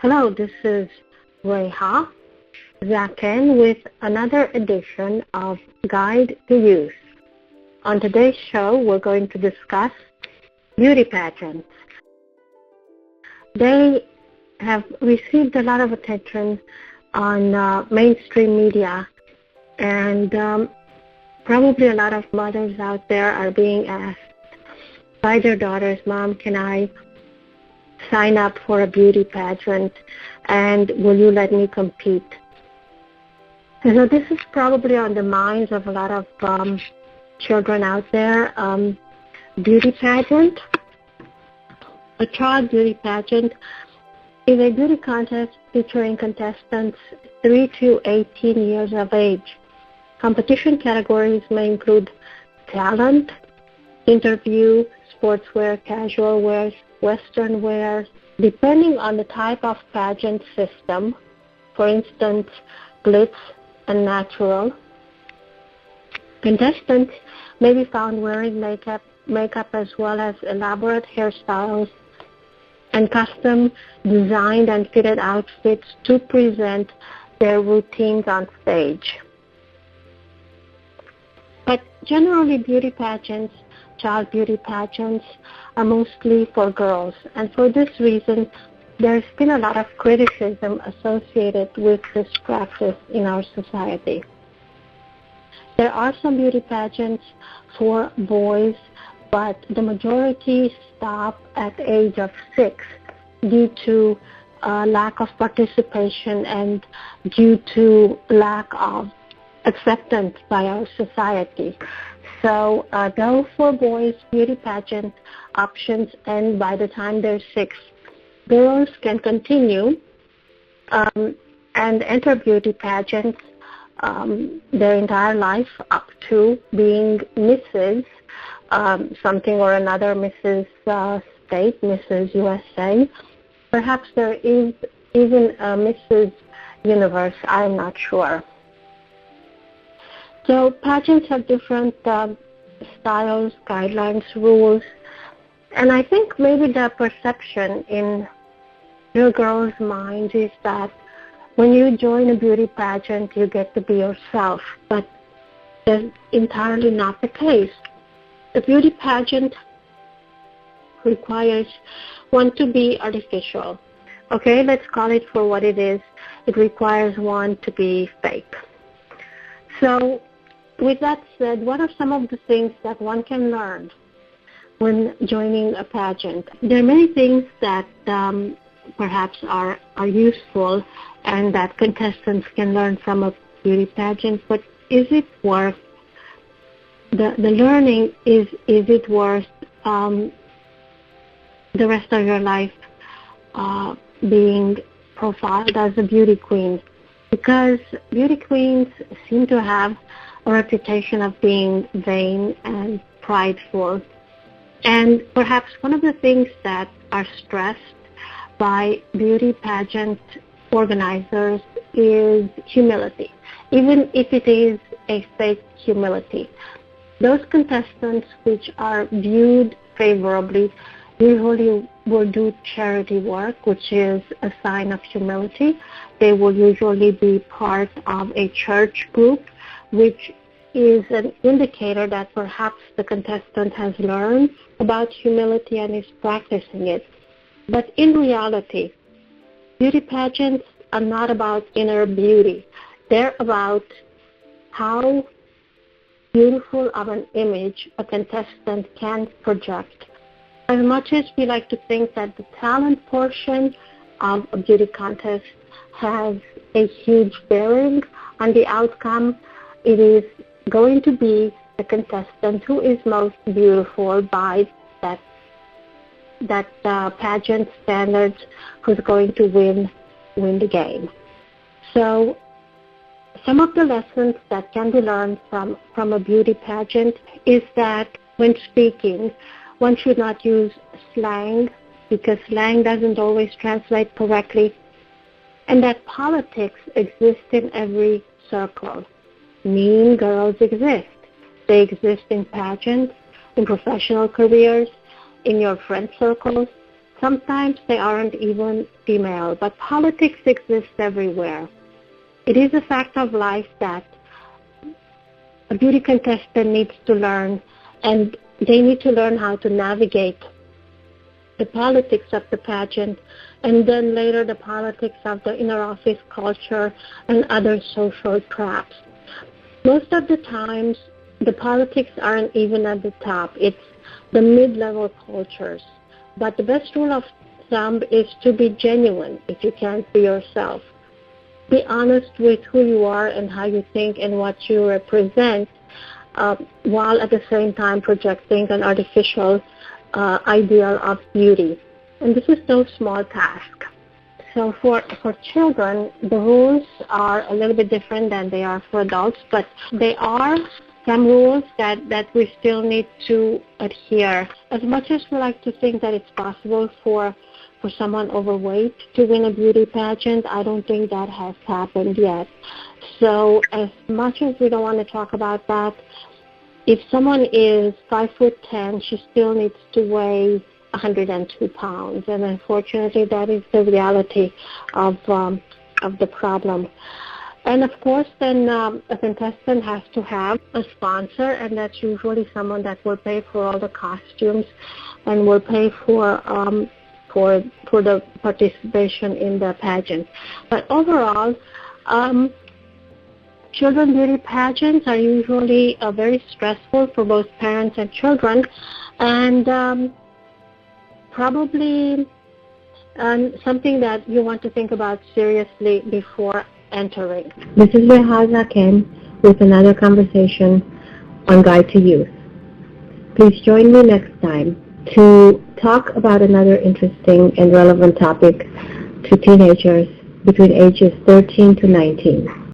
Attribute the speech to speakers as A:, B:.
A: Hello, this is Reha Zaken with another edition of Guide to Youth. On today's show, we're going to discuss beauty pageants. They have received a lot of attention on mainstream media, and probably a lot of mothers out there are being asked by their daughters, Mom, can I sign up for a beauty pageant, and will you let me compete? So this is probably on the minds of a lot of children out there. Beauty pageant, a child beauty pageant, is a beauty contest featuring contestants 3 to 18 years of age. Competition categories may include talent, interview, sportswear, casual wear, Western wear, depending on the type of pageant system, for instance, glitz and natural. Contestants may be found wearing makeup as well as elaborate hairstyles and custom designed and fitted outfits to present their routines on stage. But generally, beauty pageants, child beauty pageants, are mostly for girls. And for this reason, there's been a lot of criticism associated with this practice in our society. There are some beauty pageants for boys, but the majority stop at the age of 6 due to lack of participation and due to lack of acceptance by our society. So though for boys, beauty pageant options end by the time they're 6, girls can continue and enter beauty pageants their entire life up to being Mrs. Something or another, Mrs. State, Mrs. USA. Perhaps there is even a Mrs. Universe, I'm not sure. So pageants have different styles, guidelines, rules, and I think maybe the perception in your girls' minds is that when you join a beauty pageant, you get to be yourself, but that's entirely not the case. The beauty pageant requires one to be artificial. Okay, let's call it for what it is. It requires one to be fake. So, with that said, what are some of the things that one can learn when joining a pageant? There are many things that perhaps are useful and that contestants can learn from a beauty pageant, but is it worth the learning? Is it worth the rest of your life being profiled as a beauty queen? Because beauty queens seem to have a reputation of being vain and prideful. And perhaps one of the things that are stressed by beauty pageant organizers is humility, even if it is a fake humility. Those contestants which are viewed favorably usually will do charity work, which is a sign of humility. They will usually be part of a church group, which is an indicator that perhaps the contestant has learned about humility and is practicing it. But in reality, beauty pageants are not about inner beauty. They're about how beautiful of an image a contestant can project. As much as we like to think that the talent portion of a beauty contest has a huge bearing on the outcome, it is going to be the contestant who is most beautiful by that pageant standards who's going to win the game. So some of the lessons that can be learned from a beauty pageant is that when speaking, one should not use slang because slang doesn't always translate correctly, and that politics exist in every circle. Mean girls exist. They exist in pageants, in professional careers, in your friend circles, Sometimes they aren't even female, but politics exists everywhere. It is a fact of life that a beauty contestant needs to learn, and they need to learn how to navigate the politics of the pageant, and then later the politics of the inner office culture and other social traps. Most of the times, the politics aren't even at the top. It's the mid-level cultures. But the best rule of thumb is to be genuine if you can't be yourself. Be honest with who you are and how you think and what you represent, while at the same time projecting an artificial ideal of beauty. And this is no small task. So for children, the rules are a little bit different than they are for adults, but they are some rules that we still need to adhere. As much as we like to think that it's possible for someone overweight to win a beauty pageant, I don't think that has happened yet. So as much as we don't want to talk about that, if someone is 5'10", she still needs to weigh 102 pounds, and unfortunately, that is the reality of the problem. And of course, then a contestant has to have a sponsor, and that's usually someone that will pay for all the costumes and will pay for the participation in the pageant. But overall, children beauty pageants are usually very stressful for both parents and children, and probably something that you want to think about seriously before entering. This is Rehaza Ken with another conversation on Guide to Youth. Please join me next time to talk about another interesting and relevant topic to teenagers between ages 13 to 19.